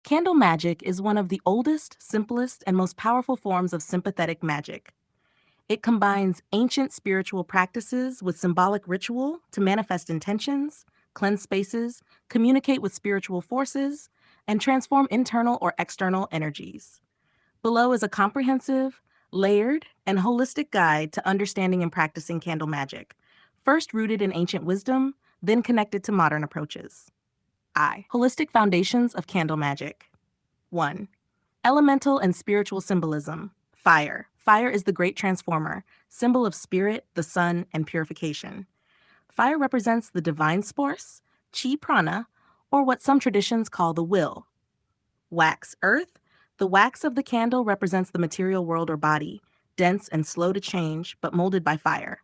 Candle magic is one of the oldest, simplest, and most powerful forms of sympathetic magic. It combines ancient spiritual practices with symbolic ritual to manifest intentions, cleanse spaces, communicate with spiritual forces, and transform internal or external energies. Below is a comprehensive, layered, and holistic guide to understanding and practicing candle magic, first rooted in ancient wisdom, then connected to modern approaches. Holistic foundations of candle magic. 1. Elemental and spiritual symbolism. Fire. Fire is the great transformer, symbol of spirit, the sun, and purification. Fire represents the divine force, chi prana, or what some traditions call the will. Wax. Earth. The wax of the candle represents the material world or body, dense and slow to change, but molded by fire.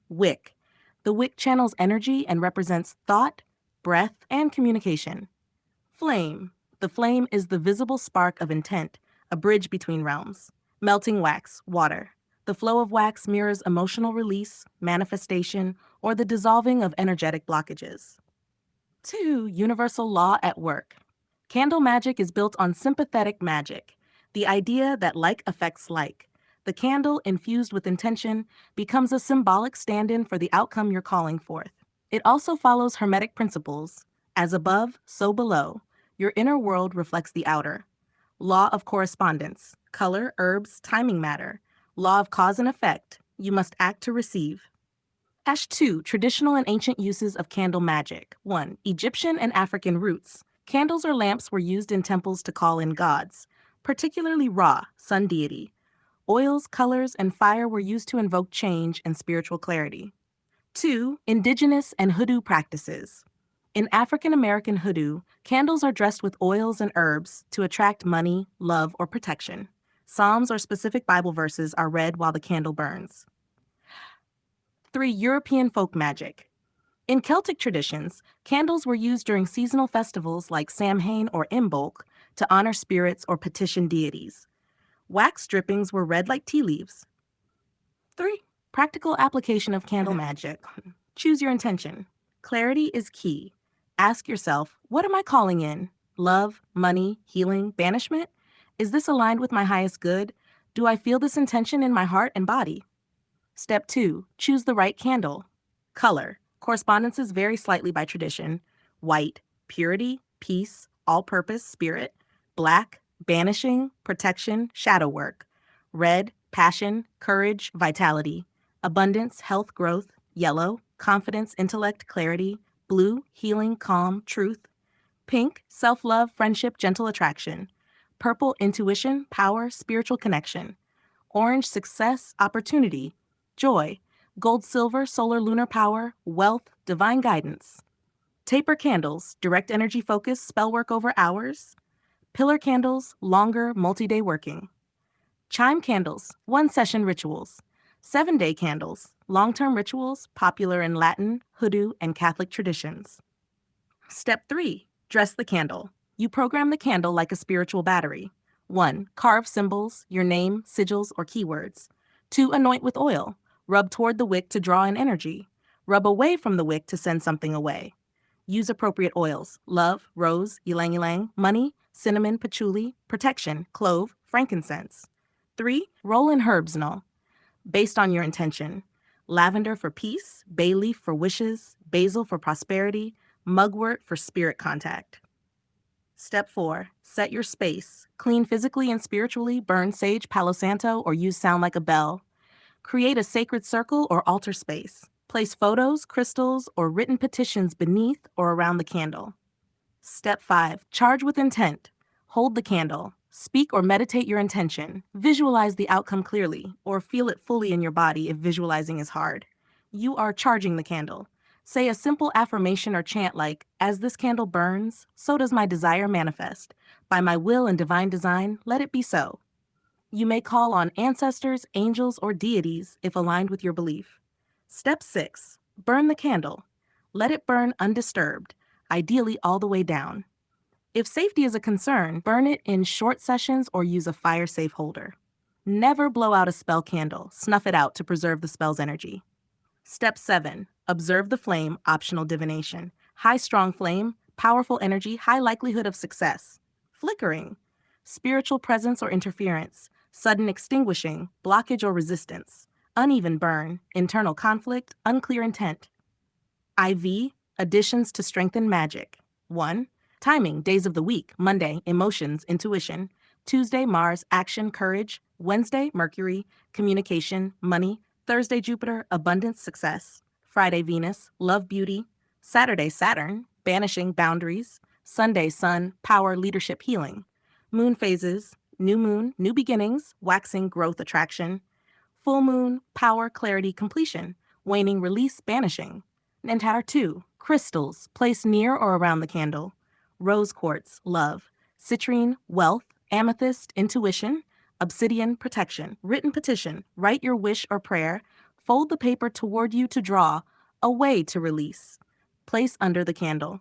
Wick. The wick channels energy and represents thought, breath, and communication. Flame. The flame is the visible spark of intent, a bridge between realms. Melting wax, water. The flow of wax mirrors emotional release, manifestation, or the dissolving of energetic blockages. 2. Universal law at work. Candle magic is built on sympathetic magic, the idea that like affects like. The candle, infused with intention, becomes a symbolic stand-in for the outcome you're calling forth. It also follows Hermetic principles. As above, so below. Your inner world reflects the outer. Law of correspondence. Color, herbs, timing matter. Law of cause and effect. You must act to receive. 2. Traditional and ancient uses of candle magic. 1. Egyptian and African roots. Candles or lamps were used in temples to call in gods, particularly Ra, sun deity. Oils, colors, and fire were used to invoke change and spiritual clarity. 2. Indigenous and hoodoo practices. In African American hoodoo, candles are dressed with oils and herbs to attract money, love, or protection. Psalms or specific Bible verses are read while the candle burns. 3. European folk magic. In Celtic traditions, candles were used during seasonal festivals like Samhain or Imbolc to honor spirits or petition deities. Wax drippings were read like tea leaves. 3. Practical application of candle magic. Choose your intention. Clarity is key. Ask yourself, what am I calling in? Love, money, healing, banishment? Is this aligned with my highest good? Do I feel this intention in my heart and body? Step 2. Choose the right candle. Color. Correspondences vary slightly by tradition. White, purity, peace, all-purpose, spirit. Black, banishing, protection, shadow work. Red, passion, courage, vitality. Abundance, health, growth. Yellow, confidence, intellect, clarity. Blue, healing, calm, truth. Pink, self-love, friendship, gentle attraction. Purple, intuition, power, spiritual connection. Orange, success, opportunity, joy. Gold, silver, solar, lunar power, wealth, divine guidance. Taper candles, direct energy focus, spell work over hours. Pillar candles, longer, multi-day working. Chime candles, one-session rituals. 7-day candles, long-term rituals, popular in Latin, hoodoo, and Catholic traditions. Step 3. Dress the candle. You program the candle like a spiritual battery. 1. Carve symbols, your name, sigils, or keywords. 2. Anoint with oil. Rub toward the wick to draw in energy. Rub away from the wick to send something away. Use appropriate oils: love, rose, ylang ylang, money, cinnamon, patchouli, protection, clove, frankincense. 3. Roll in herbs based on your intention. Lavender for peace, bay leaf for wishes, basil for prosperity, mugwort for spirit contact. Step 4. Set your space. Clean physically and spiritually, burn sage, palo santo, or use sound like a bell. Create a sacred circle or altar space. Place photos, crystals, or written petitions beneath or around the candle. Step 5. Charge with intent. Hold the candle. Speak or meditate your intention. Visualize the outcome clearly, or feel it fully in your body if visualizing is hard. You are charging the candle. Say a simple affirmation or chant like, as this candle burns, so does my desire manifest. By my will and divine design, let it be so. You may call on ancestors, angels, or deities if aligned with your belief. Step 6. Burn the candle. Let it burn undisturbed, ideally all the way down. If safety is a concern, burn it in short sessions or use a fire-safe holder. Never blow out a spell candle. Snuff it out to preserve the spell's energy. Step 7. Observe the flame, optional divination. High strong flame, powerful energy, high likelihood of success. Flickering, spiritual presence or interference, sudden extinguishing, blockage or resistance, uneven burn, internal conflict, unclear intent. IV, additions to strengthen magic. 1. Timing, days of the week, Monday, emotions, intuition. Tuesday, Mars, action, courage. Wednesday, Mercury, communication, money. Thursday, Jupiter, abundance, success. Friday, Venus, love, beauty. Saturday, Saturn, banishing, boundaries. Sunday, Sun, power, leadership, healing. Moon phases, new moon, new beginnings, waxing, growth, attraction. Full moon, power, clarity, completion. Waning, release, banishing. And tower 2, crystals, placed near or around the candle. Rose quartz, love. Citrine, wealth. Amethyst, intuition. Obsidian, protection. Written petition, write your wish or prayer. Fold the paper toward you to draw. Away to release. Place under the candle.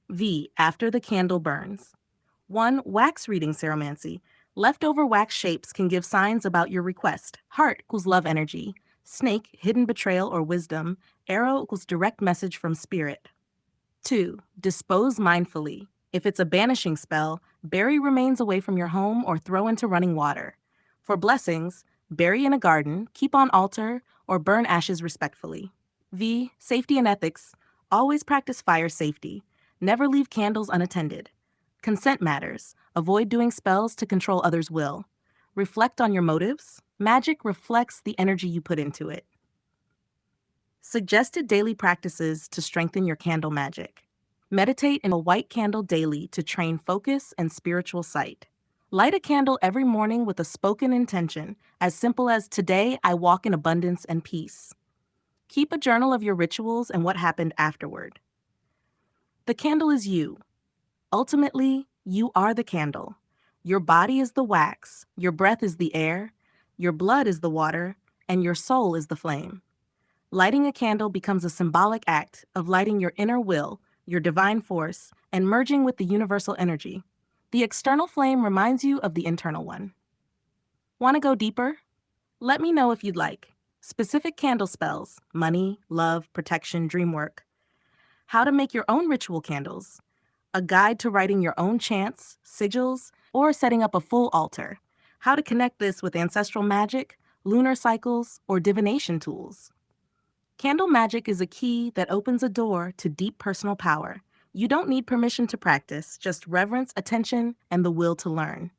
V, after the candle burns. 1. Wax reading ceromancy. Leftover wax shapes can give signs about your request. Heart equals love energy. Snake, hidden betrayal or wisdom. Arrow equals direct message from spirit. 2. Dispose mindfully. If it's a banishing spell, bury remains away from your home or throw into running water. For blessings, bury in a garden, keep on altar, or burn ashes respectfully. V. Safety and ethics. Always practice fire safety. Never leave candles unattended. Consent matters. Avoid doing spells to control others' will. Reflect on your motives. Magic reflects the energy you put into it. Suggested daily practices to strengthen your candle magic. Meditate in a white candle daily to train focus and spiritual sight. Light a candle every morning with a spoken intention, as simple as today I walk in abundance and peace. Keep a journal of your rituals and what happened afterward. The candle is you. Ultimately, you are the candle. Your body is the wax, your breath is the air, your blood is the water, and your soul is the flame. Lighting a candle becomes a symbolic act of lighting your inner will, your divine force, and merging with the universal energy. The external flame reminds you of the internal one. Want to go deeper? Let me know if you'd like. Specific candle spells, money, love, protection, dream work. How to make your own ritual candles. A guide to writing your own chants, sigils, or setting up a full altar. How to connect this with ancestral magic, lunar cycles, or divination tools. Candle magic is a key that opens a door to deep personal power. You don't need permission to practice, just reverence, attention, and the will to learn.